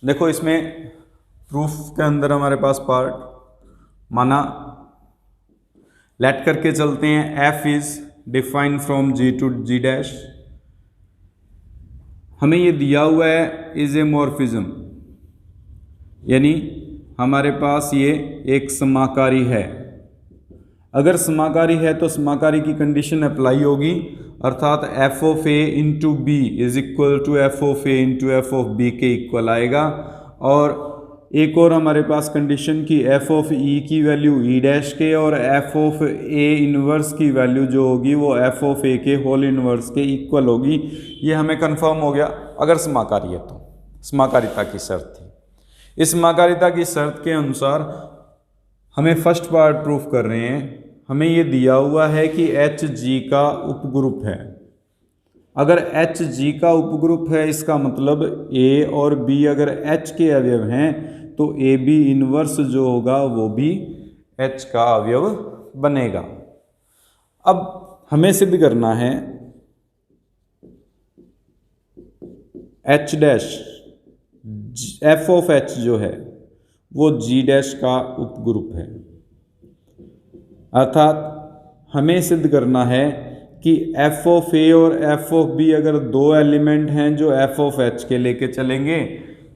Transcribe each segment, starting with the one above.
देखो इसमें प्रूफ के अंदर हमारे पास पार्ट माना लेट करके चलते हैं। F is defined from G to G dash. हमें ये दिया हुआ है इज ए मॉर्फिज्म, यानी हमारे पास ये एक समाकारी है। अगर समाकारी है तो समाकारी की कंडीशन अप्लाई होगी, अर्थात F of A into B is equal to F of A into F of B के इक्वल आएगा। और एक और हमारे पास कंडीशन की एफ ऑफ ई की वैल्यू ई डैश के और एफ ऑफ ए इनवर्स की वैल्यू जो होगी वो एफ ऑफ ए के होल इनवर्स के इक्वल होगी। ये हमें कंफर्म हो गया अगर समाकारी है तो। समाकारिता की शर्त थी। इस समाकारिता की शर्त के अनुसार हमें फर्स्ट पार्ट प्रूफ कर रहे हैं। हमें ये दिया हुआ है कि एच जी का उपग्रुप है। अगर एच जी का उपग्रुप है इसका मतलब ए और बी अगर एच के अवयव हैं तो ए बी इनवर्स जो होगा वो भी एच का अवयव बनेगा। अब हमें सिद्ध करना है H dash F of H जो है वो जी डैश का उपग्रुप है, अर्थात हमें सिद्ध करना है कि एफ ऑफ ए और एफ ऑफ बी अगर दो एलिमेंट हैं जो एफ ऑफ एच के लेके चलेंगे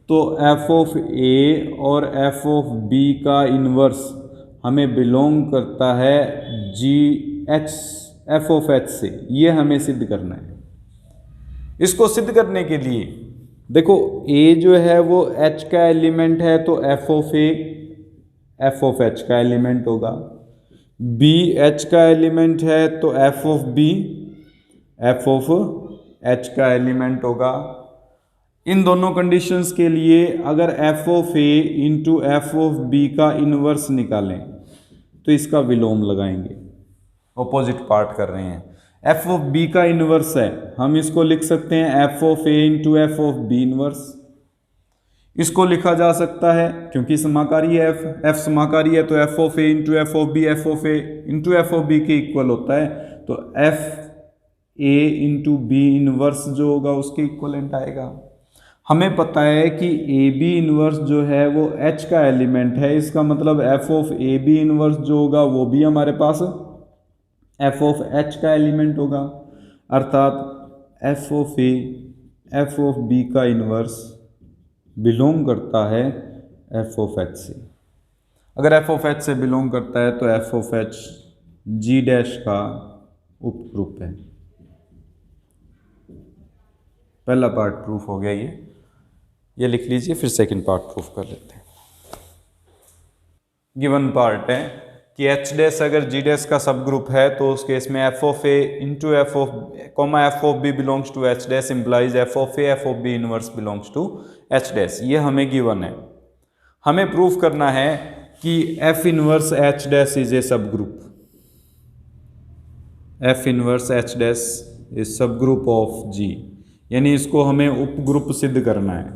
तो एफ ऑफ ए और एफ ऑफ बी का इन्वर्स हमें बिलोंग करता है जी एच एफ ऑफ एच से। ये हमें सिद्ध करना है। इसको सिद्ध करने के लिए देखो ए जो है वो एच का एलिमेंट है तो F of A F of H का एलिमेंट होगा। बी एच का एलिमेंट है तो F of B F of H का एलिमेंट होगा। इन दोनों कंडीशंस के लिए अगर F of A into F of B का इन्वर्स निकालें तो इसका विलोम लगाएंगे। ऑपोजिट पार्ट कर रहे हैं। एफ ऑफ बी का इन्वर्स है, हम इसको लिख सकते हैं F of A into F of B inverse. इसको लिखा जा सकता है क्योंकि समाकारी है, एफ समाकारी है तो F of A into F of B F of A into F of B के इक्वल होता है, तो F A into B inverse जो होगा उसके इक्वलेंट आएगा। हमें पता है कि ए बी इनवर्स जो है वो एच का एलिमेंट है, इसका मतलब F of A B inverse जो होगा वो भी हमारे पास एफ ऑफ एच का एलिमेंट होगा, अर्थात F of A F of B का इनवर्स बिलोंग करता है एफ ऑफ एच से। अगर एफ ऑफ एच से बिलोंग करता है तो F of H G dash का उपग्रुप है। पहला पार्ट प्रूफ हो गया। ये लिख लीजिए, फिर सेकंड पार्ट प्रूफ कर लेते हैं। गिवन पार्ट है कि एच डैश अगर जी डैश का सब ग्रुप है तो उस केस में F of A into F of comma F of B belongs to H dash implies F of A F of B inverse belongs to H dash. ये हमें given है। हमें प्रूफ करना है कि F inverse H dash is a subgroup. F inverse H dash is subgroup of G, यानी इसको हमें उपग्रुप सिद्ध करना है।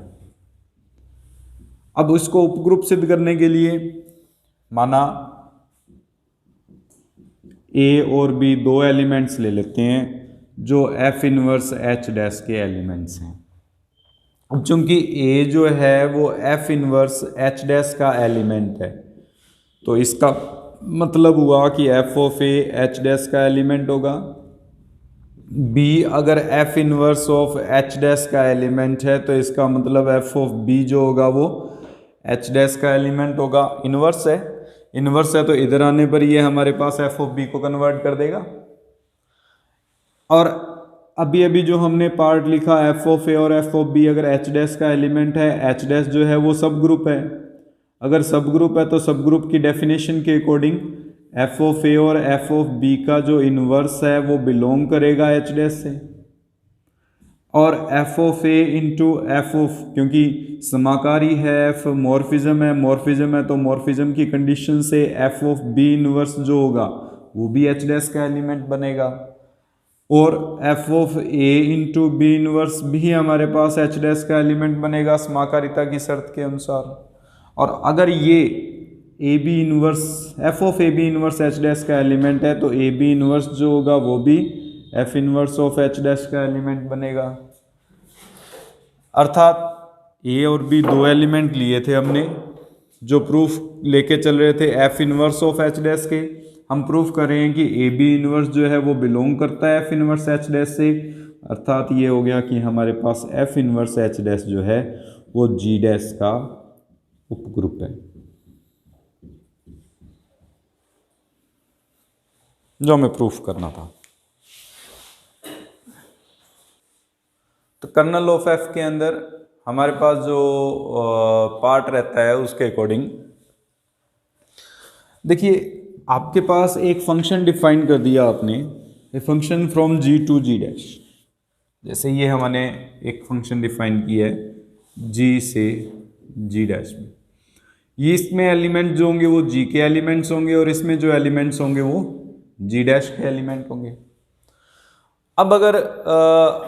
अब इसको उपग्रुप सिद्ध करने के लिए माना ए और बी दो एलिमेंट्स ले लेते हैं जो एफ इनवर्स एच डैश के एलिमेंट्स हैं। अब चूंकि ए जो है वो एफ इनवर्स एच डैश का एलिमेंट है तो इसका मतलब हुआ कि F of A H dash का एलिमेंट होगा। बी अगर F inverse of H dash का एलिमेंट है तो इसका मतलब एफ ऑफ बी जो होगा वो एच डैश का एलिमेंट होगा। इनवर्स है, इनवर्स है तो इधर आने पर ये हमारे पास एफ ऑफ बी को कन्वर्ट कर देगा। और अभी अभी जो हमने पार्ट लिखा एफ ऑफ ए और एफ ऑफ बी अगर एच डैश का एलिमेंट है, एच डैश जो है वो सब ग्रुप है। अगर सब ग्रुप है तो सब ग्रुप की डेफिनेशन के अकॉर्डिंग एफ ऑफ ए और एफ ऑफ बी का जो इनवर्स है वो बिलोंग करेगा एच डैश से। और F of A into F of, क्योंकि समाकारी है एफ मॉर्फिज्म है तो मॉर्फिज्म की कंडीशन से एफ ऑफ बी इनवर्स जो होगा वो भी एच डैश का एलिमेंट बनेगा। और F of A into B inverse भी हमारे पास एच डैश का एलिमेंट बनेगा समाकारिता की शर्त के अनुसार। और अगर ये A B inverse F of A B inverse H dash का एलिमेंट है तो ए बी इनवर्स जो होगा वो भी F inverse of H dash का एलिमेंट बनेगा। अर्थात ए और बी दो एलिमेंट लिए थे हमने, जो प्रूफ लेके चल रहे थे F inverse of H dash के। हम प्रूफ कर रहे हैं कि ए बी इनवर्स जो है वो बिलोंग करता है एफ इनवर्स एच डैश से, अर्थात ये हो गया कि हमारे पास एफ इनवर्स एच डैश जो है वो जी डैश का उपग्रुप है, जो हमें प्रूफ करना था। तो कर्नल ऑफ एफ के अंदर हमारे पास जो पार्ट रहता है उसके अकॉर्डिंग देखिए, आपके पास एक फंक्शन डिफाइन कर दिया आपने, a function from G to G dash. जैसे ये हमने एक फंक्शन डिफाइन किया है जी से जी डैश में, ये इसमें एलिमेंट जो होंगे वो जी के एलिमेंट्स होंगे और इसमें जो एलिमेंट्स होंगे वो जी डैश के एलिमेंट होंगे। अब अगर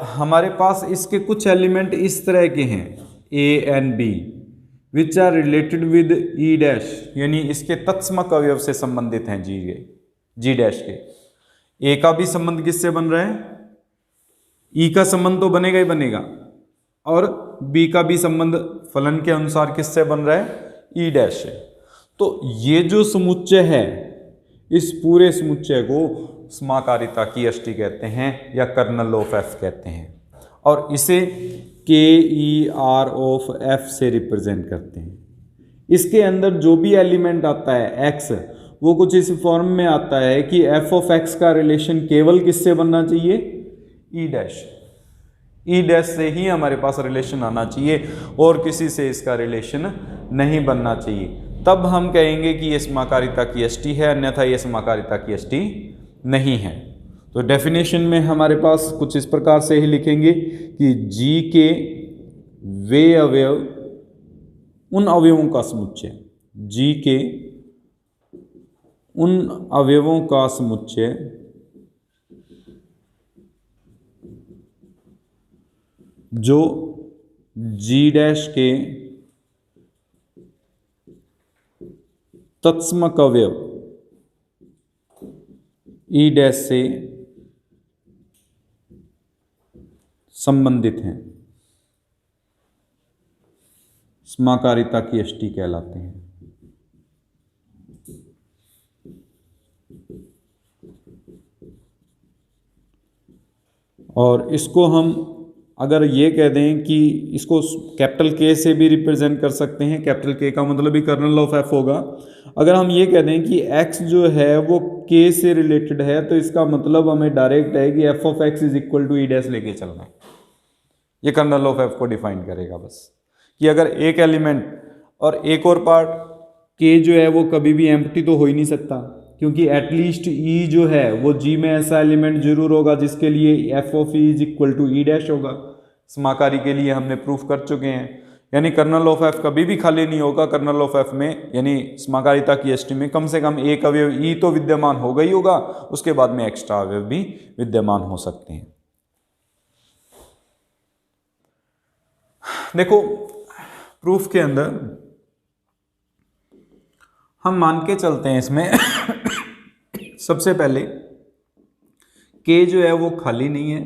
हमारे पास इसके कुछ एलिमेंट इस तरह के हैं A and B which are related with E dash, यानी इसके तत्समक अवयव से संबंधित हैं जी डैश के। ए का भी संबंध किससे बन रहा है, ई का संबंध तो बनेगा ही बनेगा, और बी का भी संबंध फलन के अनुसार किससे बन रहा है, ई डैश से। तो ये जो समुच्चय है, इस पूरे समुच्चय को समाकारिता की अष्टि कहते हैं या कर्नल ऑफ एफ कहते हैं, और इसे के ई आर ऑफ एफ से रिप्रेजेंट करते हैं। इसके अंदर जो भी एलिमेंट आता है एक्स, वो कुछ इस फॉर्म में आता है कि एफ ऑफ एक्स का रिलेशन केवल किससे बनना चाहिए, ई डैश। ई डैश से ही हमारे पास रिलेशन आना चाहिए और किसी से इसका रिलेशन नहीं बनना चाहिए, तब हम कहेंगे कि ये समाकारिता की अष्टि है, अन्यथा ये समाकारिता की अष्टि नहीं है। तो डेफिनेशन में हमारे पास कुछ इस प्रकार से ही लिखेंगे कि जी के वे अवयव, उन अवयवों का समुच्चय, जी के उन अवयवों का समुच्चय जो जी डैश के तत्समक अवयव ई डैश से संबंधित हैं, समाकारिता की अष्टि कहलाते हैं। और इसको हम अगर ये कह दें कि इसको कैपिटल के से भी रिप्रेजेंट कर सकते हैं, कैपिटल के का मतलब भी कर्नल ऑफ एफ होगा। अगर हम ये कह दें कि एक्स जो है वो के से रिलेटेड है, तो इसका मतलब हमें डायरेक्ट है कि F of X is equal to E dash लेके चलना है। ये कर्नल ऑफ एफ को डिफाइन करेगा बस, कि अगर एक एलिमेंट और एक और पार्ट के जो है वो कभी भी एम्प्टी तो हो ही नहीं सकता, क्योंकि एटलीस्ट ई जो है वो जी में ऐसा एलिमेंट जरूर होगा जिसके लिए F of E is equal to E dash होगा। समाकारी के लिए हमने प्रूफ कर चुके हैं, यानी कर्नल ऑफ एफ कभी भी खाली नहीं होगा। कर्नल ऑफ एफ में यानी समाकारिता की अष्टि में कम से कम एक अवयव ई तो विद्यमान होगा ही होगा, उसके बाद में एक्स्ट्रा अवयव भी विद्यमान हो सकते हैं। देखो प्रूफ के अंदर हम मान के चलते हैं इसमें सबसे पहले के जो है वो खाली नहीं है,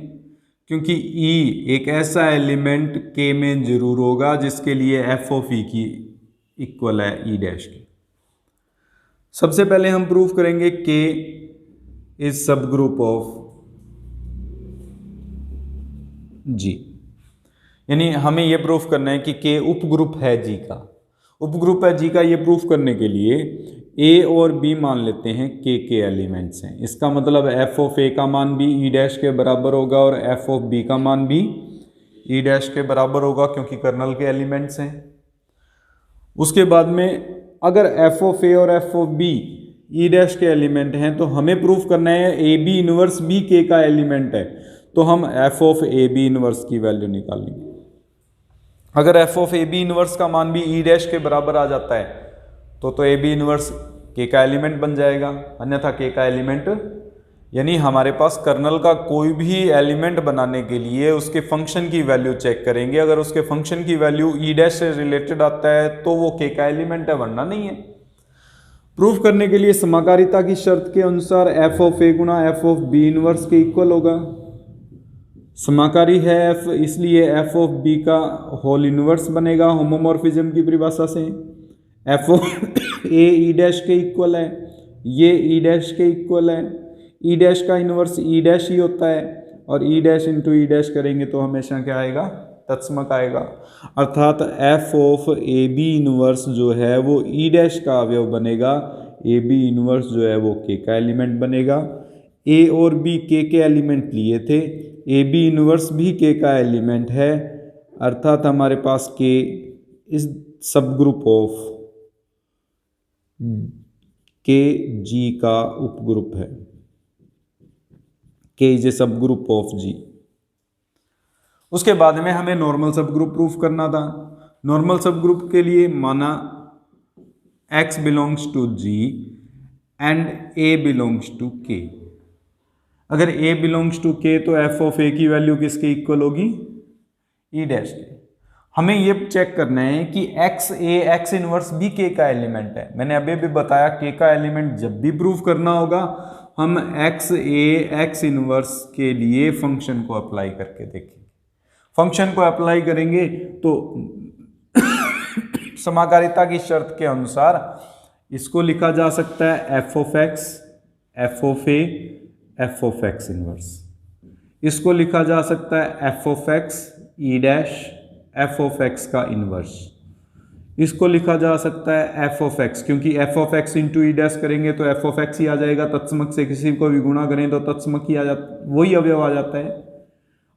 क्योंकि ई एक ऐसा एलिमेंट के में जरूर होगा जिसके लिए एफ ऑफ ई की इक्वल है ई डैश की। सबसे पहले हम प्रूफ करेंगे के is subgroup of G, यानी हमें यह प्रूफ करना है कि के उपग्रुप है जी का। उपग्रुप है जी का ये प्रूफ करने के लिए ए और बी मान लेते हैं के एलिमेंट्स हैं। इसका मतलब एफ ऑफ ए का मान भी ई डैश के बराबर होगा और एफ ऑफ बी का मान भी ई डैश के बराबर होगा, क्योंकि कर्नल के एलिमेंट्स हैं। उसके बाद में अगर एफ ऑफ ए और F of B E dash के एलिमेंट हैं, तो हमें प्रूफ करना है ए बी इनवर्स भी के का एलिमेंट है, तो हम F of A B inverse की वैल्यू निकालेंगे। अगर F of A B inverse का मान भी ई डैश के बराबर आ जाता है तो ए बी इनवर्स के का एलिमेंट बन जाएगा, अन्यथा के का एलिमेंट, यानी हमारे पास कर्नल का कोई भी एलिमेंट बनाने के लिए उसके फंक्शन की वैल्यू चेक करेंगे। अगर उसके फंक्शन की वैल्यू ई डैश से रिलेटेड आता है तो वो के का एलिमेंट है, वरना नहीं है। प्रूफ करने के लिए समाकारिता की शर्त के अनुसार एफ ऑफ ए गुना एफ ऑफ बी इनवर्स के इक्वल होगा। समाकारी है f, इसलिए एफ ऑफ बी का होल इनवर्स बनेगा होमोमॉर्फिज्म की परिभाषा से। F of A E dash के इक्वल है, ये ई डैश के इक्वल है, ई डैश का इनवर्स ई डैश ही होता है, और E dash into E dash करेंगे तो हमेशा क्या आएगा, तत्समक आएगा। अर्थात F of A B inverse जो है वो ई डैश का अवयव बनेगा, ए बी इनवर्स जो है वो के का एलिमेंट बनेगा। ए और बी के एलिमेंट लिए थे, ए बी इनवर्स भी के का एलिमेंट है, अर्थात हमारे पास के इस सब ग्रुप ऑफ के जी का उपग्रुप है, के is a subgroup of जी। उसके बाद में हमें नॉर्मल सब ग्रुप प्रूफ करना था। नॉर्मल सब ग्रुप के लिए माना x belongs to g and a belongs to k। अगर a बिलोंग्स टू k तो f ऑफ a की वैल्यू किसके इक्वल होगी, e डैश के। हमें ये चेक करना है कि x इनवर्स भी k का एलिमेंट है। मैंने अभी भी बताया k का एलिमेंट जब भी प्रूफ करना होगा हम x इनवर्स के लिए फंक्शन को अप्लाई करके देखेंगे। फंक्शन को अप्लाई करेंगे तो समाकारिता की शर्त के अनुसार इसको लिखा जा सकता है f of x, f of a, f of x inverse. इसको लिखा जा सकता है f of x e dash f of x का इनवर्स। इसको लिखा जा सकता है f ऑफ x, क्योंकि f of x into E dash करेंगे तो f ऑफ x ही आ जाएगा, तत्समक से किसी को भी गुणा करें तो तत्समक ही आ जाता, वही अवयव आ जाता है।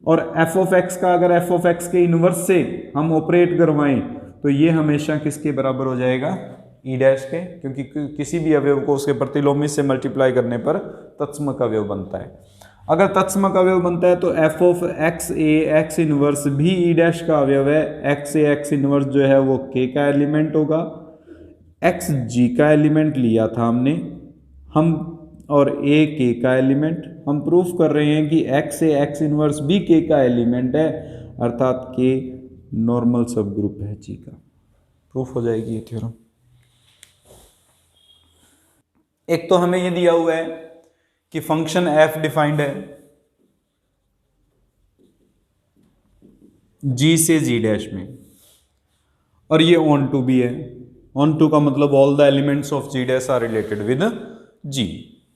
और f ऑफ x का अगर f ऑफ x के इनवर्स से हम ऑपरेट करवाएं तो ये हमेशा किसके बराबर हो जाएगा, ई डैश के, क्योंकि किसी भी अवयव को उसके प्रतिलोमी से मल्टीप्लाई करने पर तत्समक अवयव बनता है। अगर तत्समक अवयव बनता है तो f of x A x inverse भी ई डैश का अवयव है। x ए x इनवर्स जो है वो k का एलिमेंट होगा, x g का एलिमेंट लिया था हमने हम, और a k का एलिमेंट। हम प्रूफ कर रहे हैं कि x ए x इनवर्स भी k का एलिमेंट है, अर्थात k नॉर्मल सब ग्रुप है जी का। प्रूफ हो जाएगी ये थ्योरम। एक तो हमें ये दिया हुआ है कि फंक्शन f डिफाइंड है g से g डैश में, और ये ऑन टू भी है। ऑन टू का मतलब all the elements of g dash are related with g,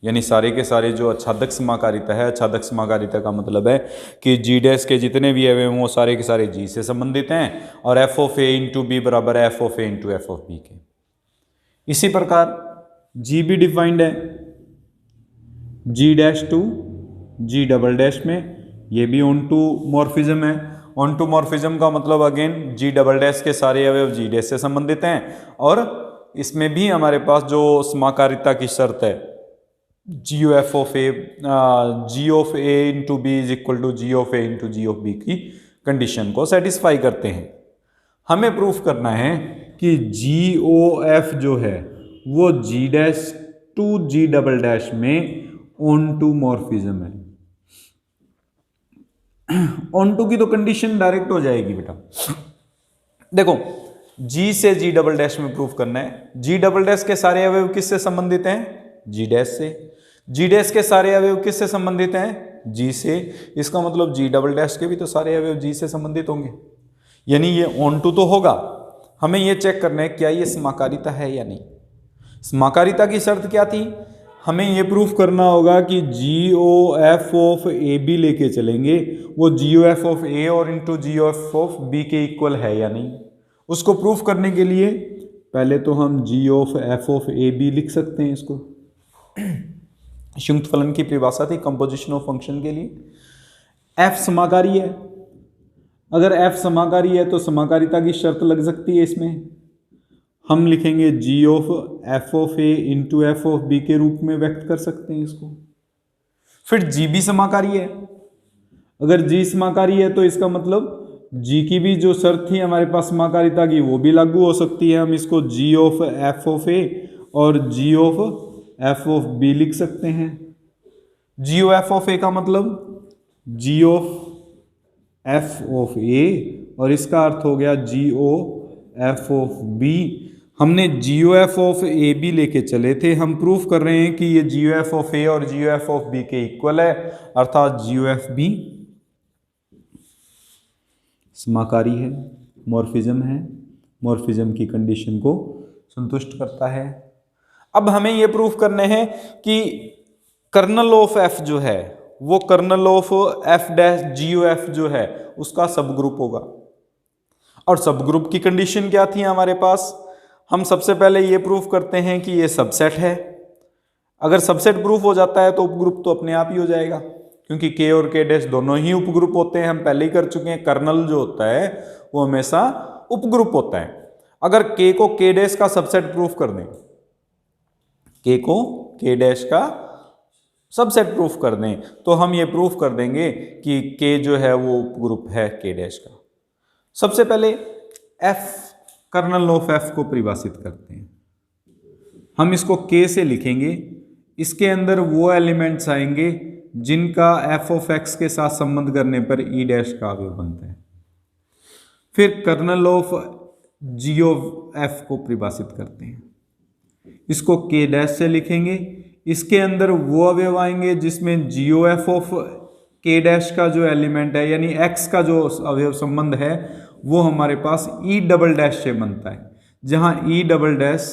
यानी सारे के सारे जो आच्छादक समाकारिता है, आच्छादक समाकारिता का मतलब है कि जी डैश के जितने भी अवयव हैं वो सारे के सारे जी से संबंधित हैं, और F of A into B बराबर F of A into F of B के। इसी प्रकार जी भी डिफाइंड है G dash to G double dash में, ये भी ऑन टू मॉर्फिज्म है। ऑन टू मॉर्फिज्म का मतलब अगेन जी डबल डैश के सारे अवयव जी डैश से संबंधित हैं, और इसमें भी हमारे पास जो समाकारिता की शर्त है G of A into B is equal to G of A into G of B की कंडीशन को सेटिस्फाई करते हैं। हमें प्रूफ करना है कि जी ओ एफ जो है वो G dash to G double dash में ऑन टू मॉर्फिज्म है। ऑन टू की तो कंडीशन डायरेक्ट हो जाएगी बेटा। देखो जी से जी डबल डैश में प्रूफ करना है, जी डबल डैश के सारे अवयव किससे संबंधित हैं, जी डैश से। जी डैश के सारे अवयव किससे संबंधित हैं, जी से। इसका मतलब जी डबल डैश के भी तो सारे अवयव जी से संबंधित होंगे, यानी ये ऑन टू तो होगा। हमें ये चेक करना है क्या ये समाकारिता है या नहीं। समाकारिता की शर्त क्या थी, हमें ये प्रूफ करना होगा कि G O F of A B लेके चलेंगे, वो G O F of A और into G O F of B के इक्वल है या नहीं। उसको प्रूफ करने के लिए पहले तो हम G of F of A B लिख सकते हैं। इसको संयुक्त फलन की परिभाषा थी कंपोजिशन ऑफ फंक्शन के लिए। एफ समाकारी है, अगर एफ समाकारी है तो समाकारिता की शर्त लग सकती है इसमें। हम लिखेंगे G of F of A into F of B के रूप में व्यक्त कर सकते हैं इसको। फिर जी भी समाकारी है, अगर जी समाकारी है तो इसका मतलब जी की भी जो शर्त थी हमारे पास समाकारिता की वो भी लागू हो सकती है। हम इसको जी ऑफ एफ ऑफ ए और जी ऑफ एफ ऑफ बी लिख सकते हैं। जी ओ एफ ऑफ ए का मतलब G of F of A, और इसका अर्थ हो गया G O F of B. हमने G O F of A B लेके चले थे, हम प्रूफ कर रहे हैं कि ये जी ओ एफ ऑफ ए और जी ओ एफ ऑफ बी के इक्वल है, अर्थात जी ओ एफ बी समाकारी है, मॉर्फिज्म है, मॉर्फिज्म की कंडीशन को संतुष्ट करता है। अब हमें ये प्रूफ करने हैं कि कर्नल ऑफ एफ जो है वो kernel of F dash GOF जो है उसका सब ग्रुप होगा। और सब ग्रुप की कंडीशन क्या थी हमारे पास? हम सबसे पहले ये प्रूफ करते हैं कि ये सबसेट है। अगर सबसेट प्रूफ हो जाता है तो उपग्रुप तो अपने आप ही हो जाएगा, क्योंकि के और के डैश दोनों ही उपग्रुप होते हैं। हम पहले ही कर चुके हैं, कर्नल जो होता है वो हमेशा उपग्रुप होता है। अगर के को के डैश का सबसेट प्रूफ कर दें, के को के डैश का सबसेट प्रूफ कर दें, तो हम ये प्रूफ कर देंगे कि के जो है वो उपग्रुप है के डैश का। सबसे पहले एफ, कर्नल ऑफ एफ को परिभाषित करते हैं। हम इसको के से लिखेंगे, इसके अंदर वो एलिमेंट्स आएंगे जिनका एफ ऑफ एक्स के साथ संबंध करने पर ई डैश का अवयव बनता है। फिर kernel of G of F को परिभाषित करते हैं, इसको के डैश से लिखेंगे, इसके अंदर वो अवयव आएंगे जिसमें GOF ऑफ के डैश का जो एलिमेंट है यानी एक्स का जो अवयव संबंध है वो हमारे पास ई डबल डैश से बनता है, जहां ई डबल डैश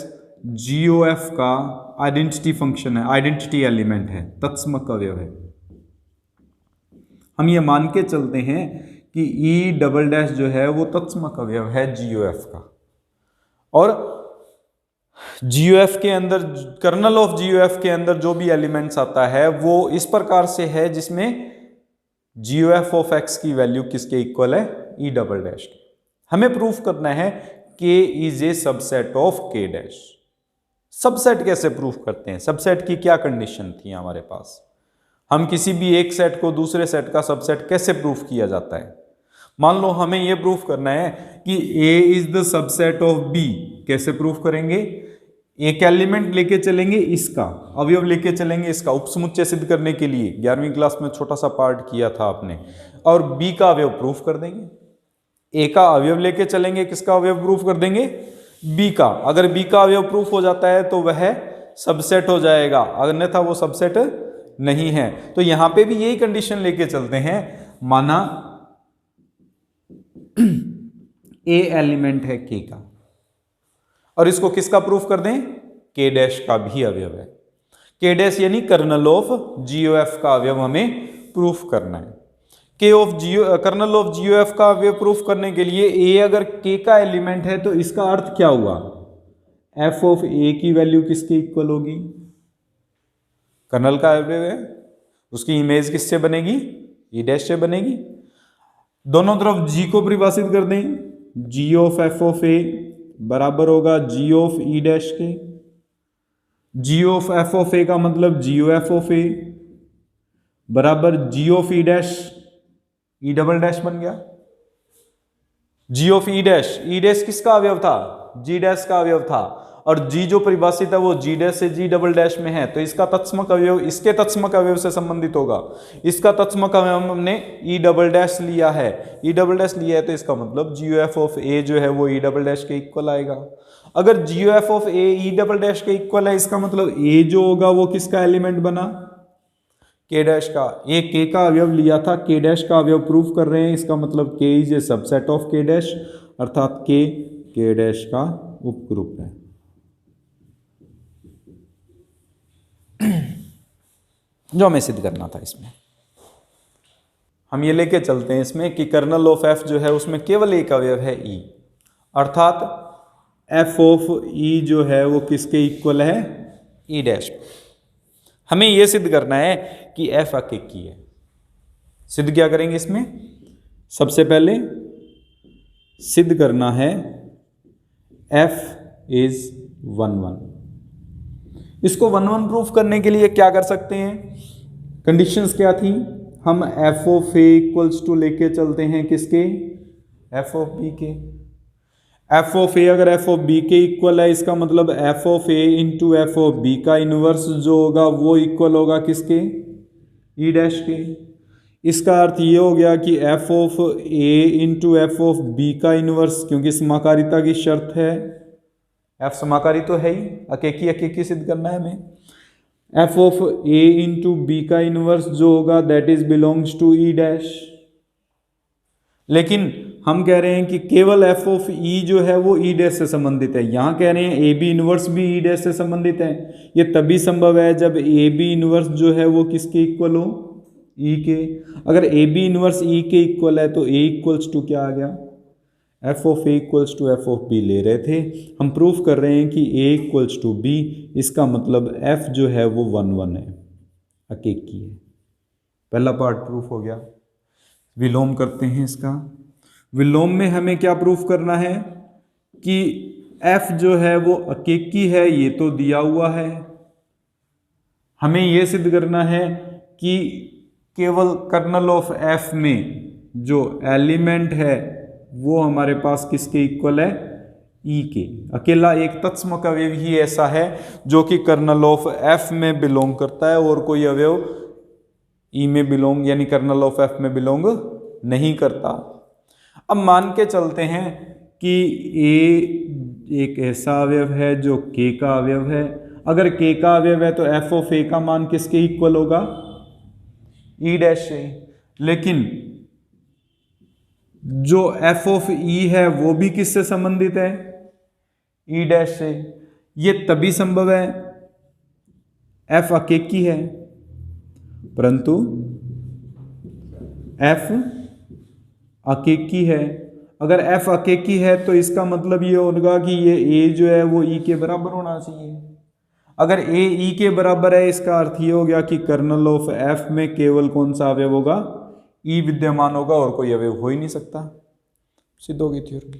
GOF का आइडेंटिटी फंक्शन है, आइडेंटिटी एलिमेंट है, तत्समक अवयव है। हम ये मान के चलते हैं कि ई डबल डैश जो है वो तत्समक अवयव है GOF का। और GOF के अंदर, कर्नल ऑफ GOF के अंदर जो भी एलिमेंट्स आता है वो इस प्रकार से है जिसमें GOF ऑफ एक्स की वैल्यू किसके इक्वल है? ई डबल डैश के। हमें प्रूफ करना है K is a subset of K dash. Subset कैसे प्रूफ करते हैं? सबसेट की क्या कंडीशन थी हमारे पास? हम किसी भी एक सेट को दूसरे सेट का सबसेट कैसे प्रूफ किया जाता है? मान लो हमें यह प्रूफ करना है कि A is the subset of B। कैसे प्रूफ करेंगे? एक एलिमेंट लेके चलेंगे, इसका अवयव लेके चलेंगे, इसका उपसमुच्चय सिद्ध करने के लिए 11वीं क्लास में छोटा सा पार्ट किया था आपने, और B का अवयव प्रूफ कर देंगे। A का अवयव लेके चलेंगे, किसका अवयव प्रूफ कर देंगे? B का। अगर B का अवयव प्रूफ हो जाता है तो वह सबसेट हो जाएगा, अन्यथा वो सबसेट नहीं है। तो यहां पे भी यही कंडीशन लेके चलते हैं, माना A एलिमेंट है K का और इसको किसका प्रूफ कर दें? K डैश का भी अवयव है। K डैश यानी कर्नल ऑफ GOF का अवयव हमें प्रूफ करना है। कर्नल ऑफ GOF का अवयव प्रूफ करने के लिए A अगर K का एलिमेंट है तो इसका अर्थ क्या हुआ? F ऑफ A की वैल्यू किसके इक्वल होगी? कर्नल का अवयव है, उसकी इमेज किससे बनेगी? E डैश से बनेगी। दोनों तरफ G को परिभाषित कर दें, G of F of A बराबर होगा G ऑफ E डैश के। G of F of A का मतलब GOF ऑफ A बराबर G of E dash, E double dash बन गया। G of E dash, E dash किसका अवयव था? G डैश का अवयव था, और G जो परिभाषित है वो G डैश से G डबल डैश में है, तो इसका तत्समक अवयव इसके तत्समक अवयव से संबंधित होगा। इसका तत्समक अवयव हमने E डबल डैश लिया है, E डबल डैश लिया है तो इसका मतलब GOF ऑफ A जो है वो E डबल डैश के इक्वल आएगा। अगर GOF of A E double dash के इक्वल है, इसका मतलब A जो होगा वो किसका एलिमेंट बना? K डैश का। A K का अवयव लिया था, K डैश का अवयव प्रूफ कर रहे हैं, इसका मतलब K is a subset of K dash, अर्थात K डैश का उपग्रुप है। जो हमें सिद्ध करना था इसमें, हम ये लेके चलते हैं इसमें कि कर्नल ऑफ एफ जो है उसमें केवल एक अवयव है ई, अर्थात एफ ऑफ ई जो है वो किसके इक्वल है? E dash. हमें यह सिद्ध करना है कि एफ अकेकी है। सिद्ध क्या करेंगे इसमें? सबसे पहले सिद्ध करना है एफ इज 1 1। इसको 1 1 प्रूफ करने के लिए क्या कर सकते हैं? कंडीशंस क्या थी? हम F of A equals to लेके चलते हैं किसके? एफ ऑफ बी के। एफ ऑफ ए अगर एफ ऑफ बी के इक्वल है, इसका मतलब F of A into F of B का इनवर्स जो होगा वो इक्वल होगा किसके? ई डैश के। इसका अर्थ ये हो गया कि F of A into F of B का इनवर्स, क्योंकि समाकारिता की शर्त है, एफ समाकारी तो है ही, अकेकी अकेकी सिद्ध करना है हमें। F of A into B का इनवर्स जो होगा that is belongs to E dash. लेकिन हम कह रहे हैं कि केवल एफ ऑफ ई जो है वो ई डैश से संबंधित है। यहाँ कह रहे हैं ए बी इनवर्स भी ई डैश से संबंधित है। ये तभी संभव है जब ए बी इनवर्स जो है वो किसके इक्वल हो, ई के। अगर ए बी इनवर्स ई के इक्वल है तो ए इक्वल्स टू क्या आ गया, F of A equals to F of B ले रहे थे, हम प्रूफ कर रहे हैं कि ए इक्वल्स टू बी। इसका मतलब एफ जो है वो 1 1 है, अकेकी है। पहला पार्ट प्रूफ हो गया। विलोम करते हैं इसका। विलोम में हमें क्या प्रूफ करना है कि f जो है वो अकेकी है, ये तो दिया हुआ है। हमें ये सिद्ध करना है कि केवल कर्नल ऑफ f में जो एलिमेंट है वो हमारे पास किसके इक्वल है, e के। अकेला एक तत्सम अवयव ही ऐसा है जो कि कर्नल ऑफ f में बिलोंग करता है और कोई अवयव e में बिलोंग यानी कर्नल ऑफ f में बिलोंग नहीं करता। अब मान के चलते हैं कि a एक ऐसा अवयव है जो k का अवयव है। अगर k का अवयव है तो f ऑफ a का मान किसके इक्वल होगा, e डैश से। लेकिन जो f ऑफ e है वो भी किससे संबंधित है, e डैश से। ये तभी संभव है, f अकेकी है, परंतु f अकेकी है। अगर f अकेकी है तो इसका मतलब ये होगा कि ये a जो है वो e के बराबर होना चाहिए। अगर a e के बराबर है, इसका अर्थ ये हो गया कि कर्नल ऑफ f में केवल कौन सा अवयव होगा, e विद्यमान होगा और कोई अवयव हो ही नहीं सकता। सिद्ध होगी थ्योरम।